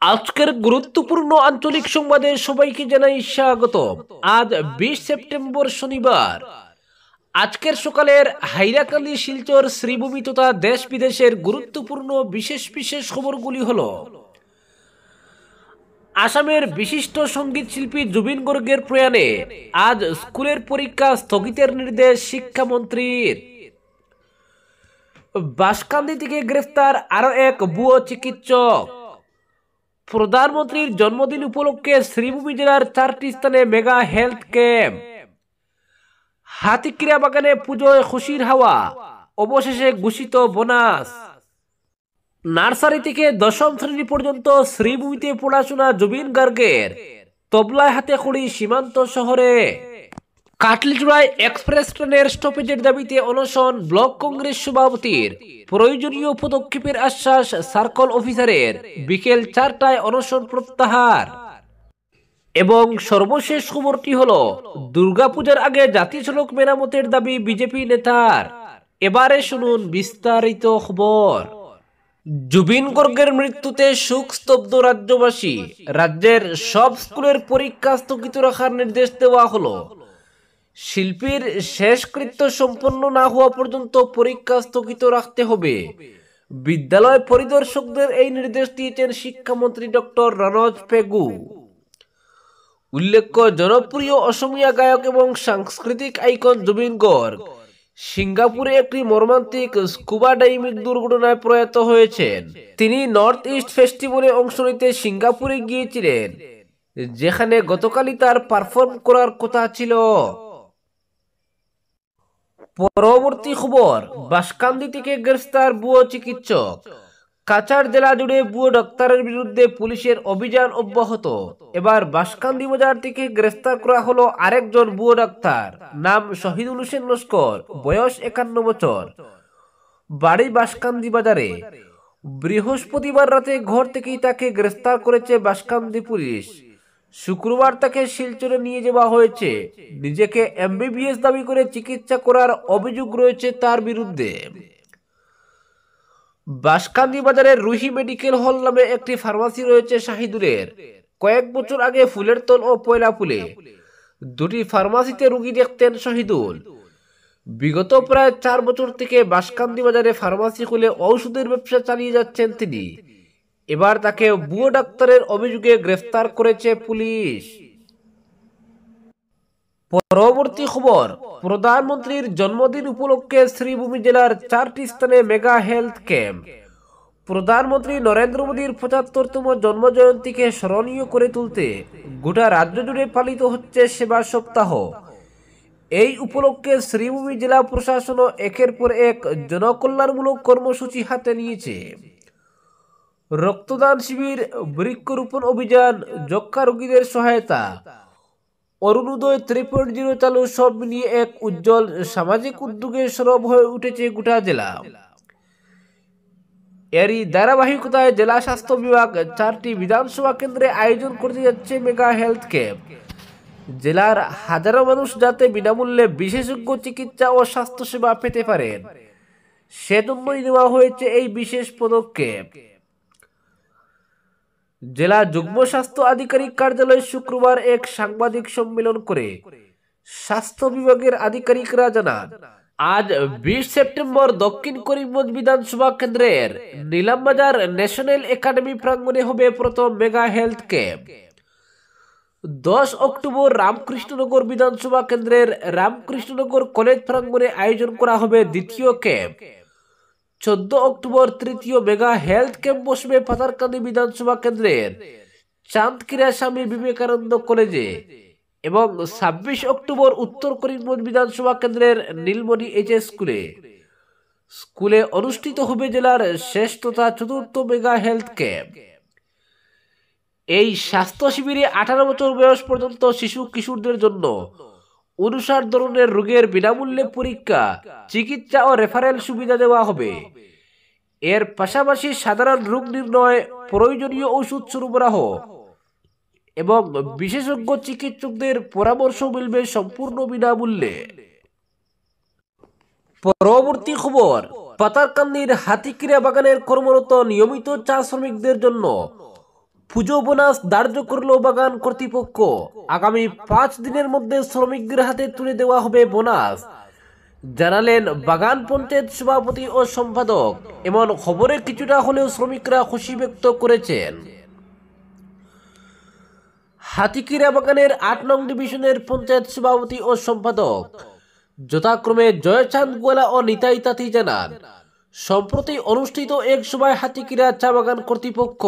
আজকের গুরুত্বপূর্ণ আঞ্চলিক সংবাদে সবাইকে জানাই স্বাগত। আজ 20 সেপ্টেম্বর শনিবার। আজকের সকালের হাইলাকান্দি, শিলচর, শ্রীভূমি তথা দেশ বিদেশের গুরুত্বপূর্ণ বিশেষ বিশেষ খবরগুলি হল: আসামের বিশিষ্ট সঙ্গীত শিল্পী জুবিন গর্গের প্রয়াণে আজ স্কুলের পরীক্ষা স্থগিতের নির্দেশ শিক্ষামন্ত্রীর। বাঁশকান্দি থেকে গ্রেফতার আরো এক ভুয়ো চিকিৎসক। প্রধানমন্ত্রীর জন্মদিন উপলক্ষে শ্রীভূমি জেলার 4টি স্থানে মেগা হেলথ ক্যাম্প। হাতিক্রিয়া বাগানে পুজোয় খুশির হাওয়া, অবশেষে ঘোষিত বোনাস। নার্সারি থেকে দশম শ্রেণী পর্যন্ত শ্রীভূমিতে পড়াশোনা জুবিন গার্গের, তবলায় হাতে খড়ি সীমান্ত শহরে। কাটলিচুড়ায় এক্সপ্রেস ট্রেনের স্টপেজের দাবিতে অনশন ব্লক কংগ্রেস সভাপতির, প্রয়োজনীয় পদক্ষেপের আশ্বাস সার্কল অফিসারের, বিকেল 4টায় অনশন প্রত্যাহার। এবং সর্বশেষ খবরটি হল, দুর্গাপূজার আগে জাতীয় সড়ক মেরামতের দাবি বিজেপি নেতার। এবারে শুনুন বিস্তারিত খবর। জুবিন গর্গের মৃত্যুতে শোক স্তব্ধ রাজ্যবাসী। রাজ্যের সব স্কুলের পরীক্ষা স্থগিত রাখার নির্দেশ দেওয়া হলো। শিল্পীর শেষকৃত্য সম্পন্ন না হওয়া পর্যন্ত পরীক্ষা স্থগিত রাখতে হবে। বিদ্যালয় পরিদর্শকদের এই নির্দেশ দিয়েছেন শিক্ষামন্ত্রী ডক্টর রনজ পেগু। উল্লেখ্য, জনপ্রিয় অসমীয়া গায়ক এবং সাংস্কৃতিক আইকন জুবিন গর্গ সিঙ্গাপুরে একটি মর্মান্তিক স্কুবা ডাইভিং দুর্ঘটনায় প্রয়াত হয়েছেন। তিনি নর্থ ইস্ট ফেস্টিভ্যালে অংশ নিতে সিঙ্গাপুরে গিয়েছিলেন, যেখানে গতকালই তার পারফর্ম করার কথা ছিল। পরবর্তী খবর, বাঁশকান্দি থেকে গ্রেফতার ভুয়ো চিকিৎসক। কাছাড় জেলা জুড়ে ভুয়ো ডাক্তারের বিরুদ্ধে পুলিশের অভিযান অব্যাহত। এবার বাঁশকান্দি বাজার থেকে গ্রেফতার করা হলো আরেকজন ভুয়ো ডাক্তার। নাম শহীদুল হোসেন লস্কর, বয়স 51 বছর, বাড়ি বাঁশকান্দি বাজারে। বৃহস্পতিবার রাতে ঘর থেকেই তাকে গ্রেফতার করেছে বাঁশকান্দি পুলিশ। শুক্রবার তাকে শিলচরে নিয়ে যাওয়া হয়েছে। নিজেকে এমবিবিএস দাবি করে চিকিৎসা করার অভিযোগ রয়েছে তার বিরুদ্ধে। বাঁশকান্দি বাজারের রুহি মেডিকেল হল নামে একটি ফার্মাসি রয়েছে শাহিদুলের। কয়েক বছর আগে ফুলের তল ও পয়লা ফুলে দুটি ফার্মাসিতে রোগী দেখতেন শহীদুল। বিগত প্রায় 4 বছর থেকে বাঁশকান্দি বাজারে ফার্মাসি খুলে ঔষধের ব্যবসা চালিয়ে যাচ্ছেন তিনি। এবার তাকে ভুয়ো ডাক্তারের অভিযোগে গ্রেফতার করেছে পুলিশ। পরবর্তী খবর, প্রধানমন্ত্রীর জন্মদিন উপলক্ষে শ্রীভূমি জেলার 4টি স্থানে মেগা হেলথ ক্যাম্প। প্রধানমন্ত্রী নরেন্দ্র মোদীর 75তম জন্মজয়ন্তীকে স্মরণীয় করে তুলতে গোটা রাজ্য জুড়ে পালিত হচ্ছে সেবা সপ্তাহ। এই উপলক্ষে শ্রীভূমি জেলা প্রশাসন একের পর এক জনকল্যাণমূলক কর্মসূচি হাতে নিয়েছে। রক্তদান শিবির, বৃক্ষরোপণ অভিযান, যক্ষ্মা রোগীদের সহায়তা, অরুণোদয় 3.0 চালু, সব মিলিয়ে এক উজ্জ্বল সামাজিক উদ্যোগে সরব হয়ে উঠেছে গোটা জেলা। এরই ধারাবাহিকতায় জেলা স্বাস্থ্য বিভাগ 4টি বিধানসভা কেন্দ্রে আয়োজন করতে যাচ্ছে মেগা হেলথ ক্যাম্প। জেলার হাজারো মানুষ যাতে বিনামূল্যে বিশেষজ্ঞ চিকিৎসা ও স্বাস্থ্যসেবা পেতে পারেন, সেজন্যই নেওয়া হয়েছে এই বিশেষ পদক্ষেপ। জেলা যুগ্ম স্বাস্থ্য আধিকারিক কার্যালয়ে শুক্রবার এক সাংবাদিক সম্মেলন করে স্বাস্থ্য বিভাগের আধিকারিকরা জানান, আজ 20 সেপ্টেম্বর দক্ষিণ করিমগঞ্জ বিধানসভা কেন্দ্রের নীলামবাজার ন্যাশনাল একাডেমি প্রাঙ্গণে হবে প্রথম mega health camp. 10 October Ramkrishnanagar বিধানসভা কেন্দ্রের রামকৃষ্ণনগর কলেজ প্রাঙ্গণে আয়োজন করা হবে দ্বিতীয় ক্যাম্প। 14 অক্টোবর তৃতীয় মেগা হেলথ ক্যাম্প বসবে পাতারকান্দি বিধানসভা কেন্দ্রের চাঁদকিরা স্বামী বিবেকানন্দ কলেজে এবং 26 অক্টোবর উত্তর করিমগঞ্জ বিধানসভা কেন্দ্রের নীলমণি এইচএস স্কুলে অনুষ্ঠিত হবে জেলার শেষ তথা চতুর্থ মেগা হেলথ ক্যাম্প। এই স্বাস্থ্য শিবিরে 18 বছর বয়স পর্যন্ত শিশু কিশোরদের জন্য 59 ধরনের রোগের বিনামূল্যে পরীক্ষা, চিকিৎসা ও রেফারেল সুবিধা দেওয়া হবে। এর পাশাপাশি সাধারণ রোগ নির্ণয়, প্রয়োজনীয় ওষুধ সরবরাহ এবং বিশেষজ্ঞ চিকিৎসকদের পরামর্শ মিলবে সম্পূর্ণ বিনামূল্যে। পরবর্তী খবর, পাতারকান্দির হাতিক্রিয়া বাগানের কর্মরত নিয়মিত চা শ্রমিকদের জন্য পুজো বোনাস ধার্য করল বাগান কর্তৃপক্ষ। আগামী 5 দিনের মধ্যে শ্রমিকদের হাতে তুলে দেওয়া হবে বোনাস, জানালেন বাগান পঞ্চায়েত সভাপতি ও সম্পাদক। এমন খবরে কিছুটা হলেও শ্রমিকরা খুশি ব্যক্ত করেছেন। হাতিকিরা বাগানের 8 নং ডিভিশনের পঞ্চায়েত সভাপতি ও সম্পাদক যথাক্রমে জয়চাঁদ গোয়ালা ও নিতাই তাঁতি জানান, সম্প্রতি অনুষ্ঠিত এক সভায় হাতিকিরা চা বাগান কর্তৃপক্ষ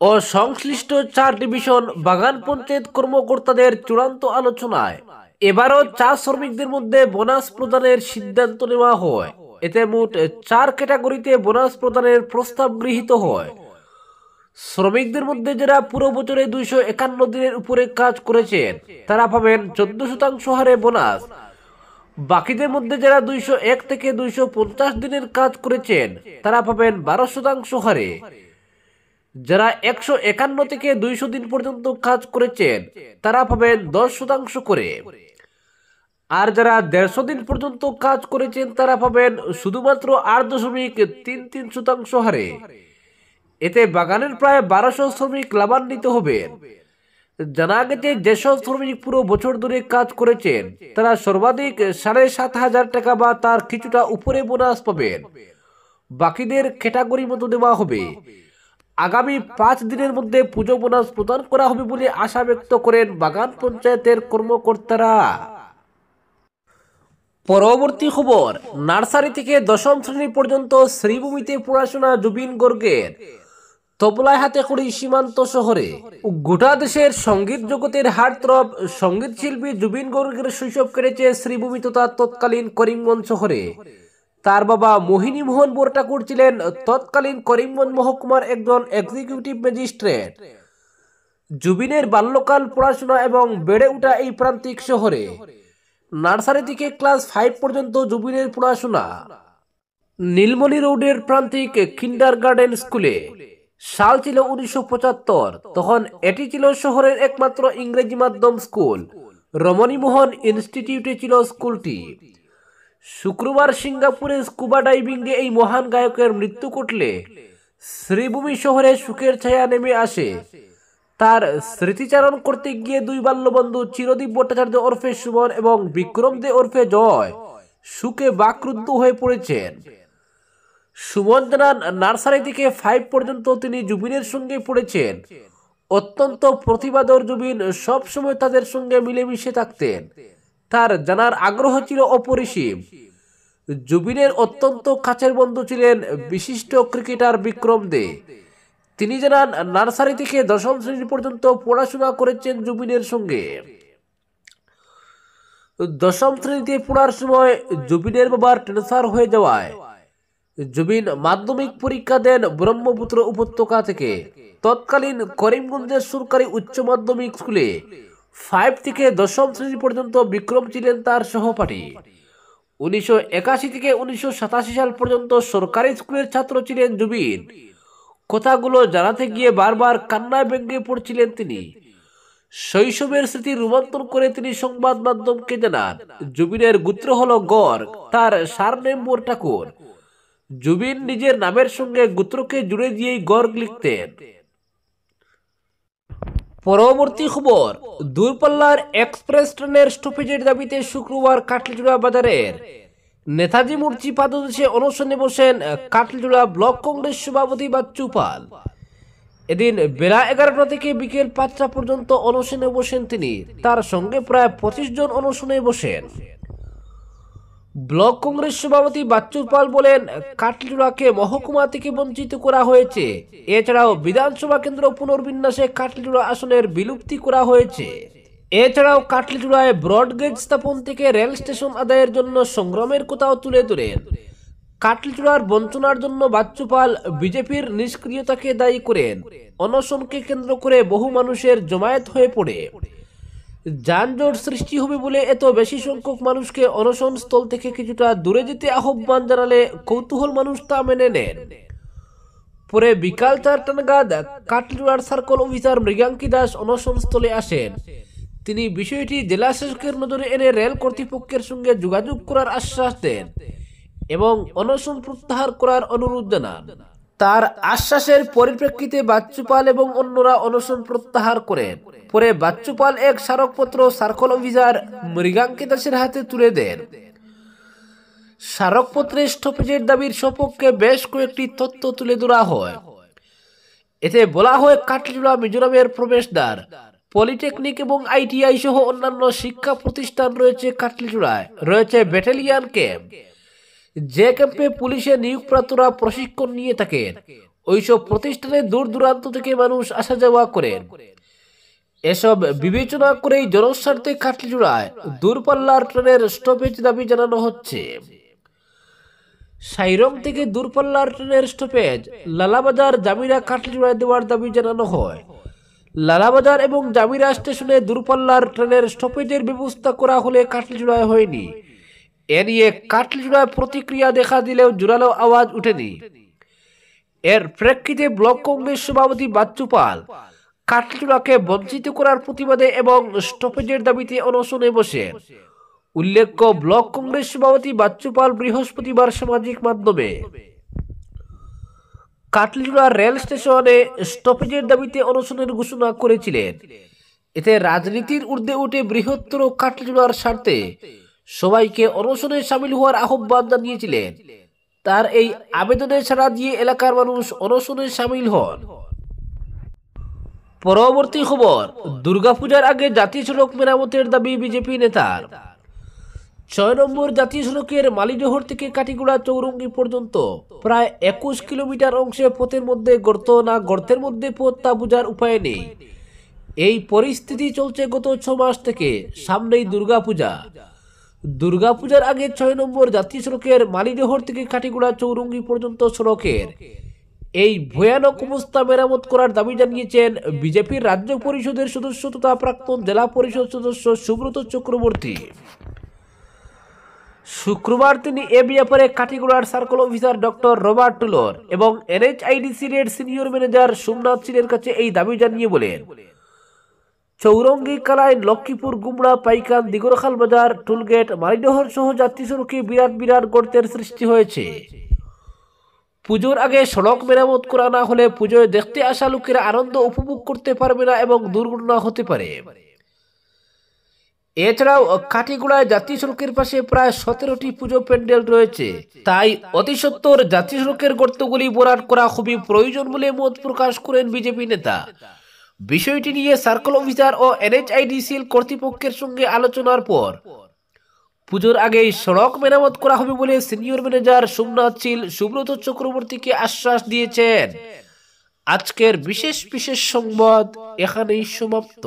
ও সংশ্লিষ্ট 4 ডিভিশন বাগান পঞ্চায়েত কর্মকর্তাদের চূড়ান্ত আলোচনায় এবারও চা শ্রমিকদের মধ্যে বোনাস প্রদানের সিদ্ধান্ত নেওয়া হয়। এতে মোট 4 ক্যাটাগরিতে বোনাস প্রদানের প্রস্তাব গৃহীত হয়। শ্রমিকদের মধ্যে যারা পুরো বছরে 251 দিনের উপরে কাজ করেছেন তারা পাবেন 14% হারে বোনাস। বাকিদের মধ্যে যারা 201 থেকে 250 দিনের কাজ করেছেন তারা পাবেন 12% হারে। যারা 151 থেকে 200 দিন পর্যন্ত কাজ করেছেন তারা পাবেন 10% করে। আর যারা 150 দিন পর্যন্ত কাজ করেছেন তারা পাবেন শুধুমাত্র 8.33% হারে। এতে বাগানের প্রায় 1200 শ্রমিক লাভান্বিত হবেন। জানা গেছে, যেসব শ্রমিক পুরো বছর ধরে কাজ করেছেন তারা সর্বাধিক 7,500 টাকা বা তার কিছুটা উপরে বোনাস পাবেন। বাকিদের ক্যাটাগরি মতো দেওয়া হবে। আগামী 5 দিনের মধ্যে পুজো বোনাস প্রদান করা হবে বলে আশা ব্যক্ত করেন বাগান পঞ্চায়েতের কর্মকর্তারা। পরবর্তী খবর, নার্সারি থেকে 10ম শ্রেণী পর্যন্ত শ্রীভূমিতে পড়াশোনা জুবিন গর্গের। তবলায় হাতে খড়ি সীমান্ত শহরে। গোটা দেশের সঙ্গীত জগতের হার্টথ্রব সঙ্গীত শিল্পী জুবিন গর্গের শৈশব কেটেছে শ্রীভূমি তথা তৎকালীন করিমগঞ্জ শহরে। তার বাবা মোহিনী মোহন বরঠাকুর ছিলেন তৎকালীন করিমগঞ্জ মহকুমার একজন এক্সিকিউটিভ ম্যাজিস্ট্রেট। জুবিনের বাল্যকাল, পড়াশোনা এবং বেড়ে ওঠা এই প্রান্তিক শহরে। নার্সারি থেকে ক্লাস 5 পর্যন্ত জুবিনের পড়াশোনা নীলমণি রোডের প্রান্তিক কিন্ডারগার্টেন স্কুলে। সাল ছিল 1975। তখন এটি ছিল শহরের একমাত্র ইংরেজি মাধ্যম স্কুল। রমণীমোহন ইনস্টিটিউটে ছিল স্কুলটি। শুক্রবার সিঙ্গাপুরে স্কুবা ডাইভিংয়ে এই মহান গায়কের মৃত্যু ঘটলে শ্রীভূমি শহরে শোকের ছায়া নেমে আসে। তার স্মৃতিচারণ করতে গিয়ে 2 বাল্যবন্ধু চিরদীপ ভট্টাচার্য ওরফে সুমন এবং বিক্রম দে ওরফে জয় সুখে বাকরুদ্ধ হয়ে পড়েছেন। সুমন জানান, নার্সারি থেকে 5 পর্যন্ত তিনি জুবিনের সঙ্গে পড়েছেন। অত্যন্ত প্রতিভাধর জুবিন সব সময় তাদের সঙ্গে মিলেমিশে থাকতেন। তার জানার আগ্রহ ছিল অপরিসীম। জুবিনের অত্যন্ত কাছের বন্ধু ছিলেন বিশিষ্ট ক্রিকেটার বিক্রম দে। তিনি জানান, নার্সারি থেকে 10ম শ্রেণী পর্যন্ত পড়াশোনা করেছেন জুবিনের সঙ্গে। 10ম শ্রেণীতে পড়ার সময় জুবিনের বাবার ট্রান্সফার হয়ে যাওয়ায় জুবিন মাধ্যমিক পরীক্ষা দেন ব্রহ্মপুত্র উপত্যকা থেকে। তৎকালীন করিমগঞ্জের সরকারি উচ্চ মাধ্যমিক স্কুলে 5 থেকে 10ম শ্রেণী পর্যন্ত বিক্রম ছিলেন তার সহপাঠী। 1981 থেকে 1987 সাল পর্যন্ত সরকারি স্কুলের ছাত্র ছিলেন জুবিন। কথাগুলো জানাতে গিয়ে বারবার কান্নায় ভেঙে পড়ছিলেন তিনি। শৈশবের স্মৃতি রোমান্তর করে তিনি সংবাদ মাধ্যমকে জানান, জুবিনের গোত্র হলো গর্গ, তার সারনেম বরঠাকুর। জুবিন নিজের নামের সঙ্গে গোত্রকে জুড়ে দিয়েই গর্গ লিখতেন। পরবর্তী খবর, দূরপাল্লার এক্সপ্রেস ট্রেনের স্টপেজের দাবিতে শুক্রবার কাটলিজোড়া বাজারের নেতাজি মূর্তি পাদদেশে অনশনে বসেন কাটলিজোড়া ব্লক কংগ্রেস সভাপতি বাচ্চু পাল। এদিন বেলা 11টা থেকে বিকেল 5টা পর্যন্ত অনশনে বসেন তিনি। তার সঙ্গে প্রায় 25 জন অনশনে বসেন। ব্লক কংগ্রেস সভাপতি বাচ্চু পাল বলেন, কাটলিজোড়াকে মহকুমা থেকে বঞ্চিত করা হয়েছে। এছাড়াও বিধানসভা কেন্দ্র পুনর্বিন্যাসে কাটলিজোড়া আসনের বিলুপ্তি করা হয়েছে। এছাড়াও কাটলিজোড়ায় ব্রডগেজ স্থাপন থেকে রেল স্টেশন আদায়ের জন্য সংগ্রামের কথাও তুলে ধরেন। কাটলিজোড়ার বঞ্চনার জন্য বাচ্চু পাল বিজেপির নিষ্ক্রিয়তাকে দায়ী করেন। অনশনকে কেন্দ্র করে বহু মানুষের জমায়েত হয়ে পড়ে। যানজট সৃষ্টি হবে বলে এত বেশি সংখ্যক মানুষকে অনশন স্থল থেকে কিছুটা দূরে যেতে আহ্বান জানালে কৌতূহল মানুষ তা মেনে নেন। পরে বিকাল 4টা নাগাদ কাটলিজোড়ার সার্কেল অফিসার মৃগাঙ্কি দাস অনশন স্থলে আসেন। তিনি বিষয়টি জেলা শাসকের নজরে এনে রেল কর্তৃপক্ষের সঙ্গে যোগাযোগ করার আশ্বাস দেন এবং অনশন প্রত্যাহার করার অনুরোধ জানান। তার আশ্বাসের পরিপ্রেক্ষিতে বাচ্চু পাল এবং অন্যরা অনশন প্রত্যাহার করেন। পরে বাচ্চু পাল এক স্মারকপত্র সার্কেল অফিসার মৃগাঙ্কি দাসের হাতে তুলে দেন। স্মারকপত্রে স্টপেজের দাবির সপক্ষে বেশ কয়েকটি তথ্য তুলে ধরা হয়। এতে বলা হয়, কাটলিজোড়া মিজোরামের প্রবেশদ্বার, পলিটেকনিক এবং ITI সহ অন্যান্য শিক্ষা প্রতিষ্ঠান রয়েছে কাটলিজোড়ায়। রয়েছে ব্যাটালিয়ান ক্যাম্প, যে ক্যাম্পে পুলিশের নিয়োগপ্রাপ্তরা প্রশিক্ষণ নিয়ে থাকেন। ওইসব প্রতিষ্ঠানে দূর দূরান্ত থেকে মানুষ আসা যাওয়া করেন। এসব বিবেচনা করেই জনস্বার্থে কাটলিজোড়ায় দূরপাল্লার ট্রেনের স্টপেজ দাবি জানানো হচ্ছে। সাইরং থেকে দূরপাল্লার ট্রেনের স্টপেজ লালাবাজার জামিরা কাটলিজোড়ায় দেওয়ার দাবি জানানো হয়। লালাবাজার এবং জামিরা স্টেশনে দূরপাল্লার ট্রেনের স্টপেজের ব্যবস্থা করা হলে কাটলিজোড়ায় হয়নি। এ নিয়ে কাটলিজোড়ায় প্রতিক্রিয়া দেখা দিলেও জোরালো আওয়াজ উঠেনি। এর প্রেক্ষিতে ব্লক কংগ্রেস সভাপতি বাচ্চু পাল কাটলিজোড়াকে বঞ্চিত করার প্রতিবাদে এবং স্টপেজের দাবিতে অনশনে বসে। উল্লেখ্য, ব্লক কংগ্রেস সভাপতি বাচ্চু পাল বৃহস্পতিবার সামাজিক মাধ্যমে কাটলিজোড়া রেল স্টেশনে স্টপেজের দাবিতে অনশনের ঘোষণা করেছিলেন। এতে রাজনীতির ঊর্ধ্বে উঠে বৃহত্তর কাটলিজোড়ার স্বার্থে সবাইকে অনশনে সামিল হওয়ার আহ্বান জানিয়েছিলেন। তার এই আবেদনে সাড়া দিয়ে এলাকার মানুষ অনশনে সামিল হন। পরবর্তী খবর, দুর্গাপূজার আগে জাতীয় সড়ক মেরামতের দাবি বিজেপি নেতার। ৬ নম্বর জাতীয় সড়কের মালিডহর থেকে কাটিগুড়া চৌরঙ্গি পর্যন্ত প্রায় ২১ কিলোমিটার অংশে পথের মধ্যে গর্ত, না গর্তের মধ্যে পথ তা বোঝার উপায় নেই। এই পরিস্থিতি চলছে গত ৬ মাস থেকে। সামনেই দুর্গাপূজা। দুর্গাপূজার আগে ৬ নম্বর জাতীয় সড়কের মালিডহর থেকে কাটিগুড়া চৌরঙ্গি পর্যন্ত সড়কের এই ভয়ানক অবস্থা মেরামত করার দাবি জানিয়েছেন বিজেপির রাজ্য পরিষদের সদস্য তথা প্রাক্তন জেলা পরিষদ সদস্য সুব্রত চক্রবর্তী। শুক্রবার তিনি এ ব্যাপারে কাটিগুড়ার সার্কেল অফিসার ডক্টর রবার্ট টুলর এবং NHIDC এর সিনিয়র ম্যানেজার সোমনাথ সিলের কাছে এই দাবি জানিয়ে বলেন, চৌরঙ্গি, কালাইন, লক্ষ্মীপুর, গুমড়া, পাইকান, দিগরখাল বাজার, টুলগেট, মালিডহর সহ জাতীয় সড়কে বিরাট গর্তের সৃষ্টি হয়েছে। পুজোর আগে সড়ক মেরামত করা না হলে পুজোয় দেখতে আসা লোকেরা আনন্দ উপভোগ করতে পারবে না এবং দুর্ঘটনা হতে পারে। এছাড়াও কাটিগুড়ায় জাতীয় সড়কের পাশে প্রায় 17টি পুজো প্যান্ডেল রয়েছে। তাই অতি সত্বর জাতীয় সড়কের গর্তগুলি ভরাট করা খুবই প্রয়োজন বলে মত প্রকাশ করেন বিজেপি নেতা। বিষয়টি নিয়ে সার্কেল অফিসার ও NHIDC কর্তৃপক্ষের সঙ্গে আলোচনার পর পুজোর আগেই সড়ক মেরামত করা হবে বলে সিনিয়র ম্যানেজার সোমনাথ সিল সুব্রত চক্রবর্তীকে আশ্বাস দিয়েছেন। আজকের বিশেষ সংবাদ এখানেই সমাপ্ত।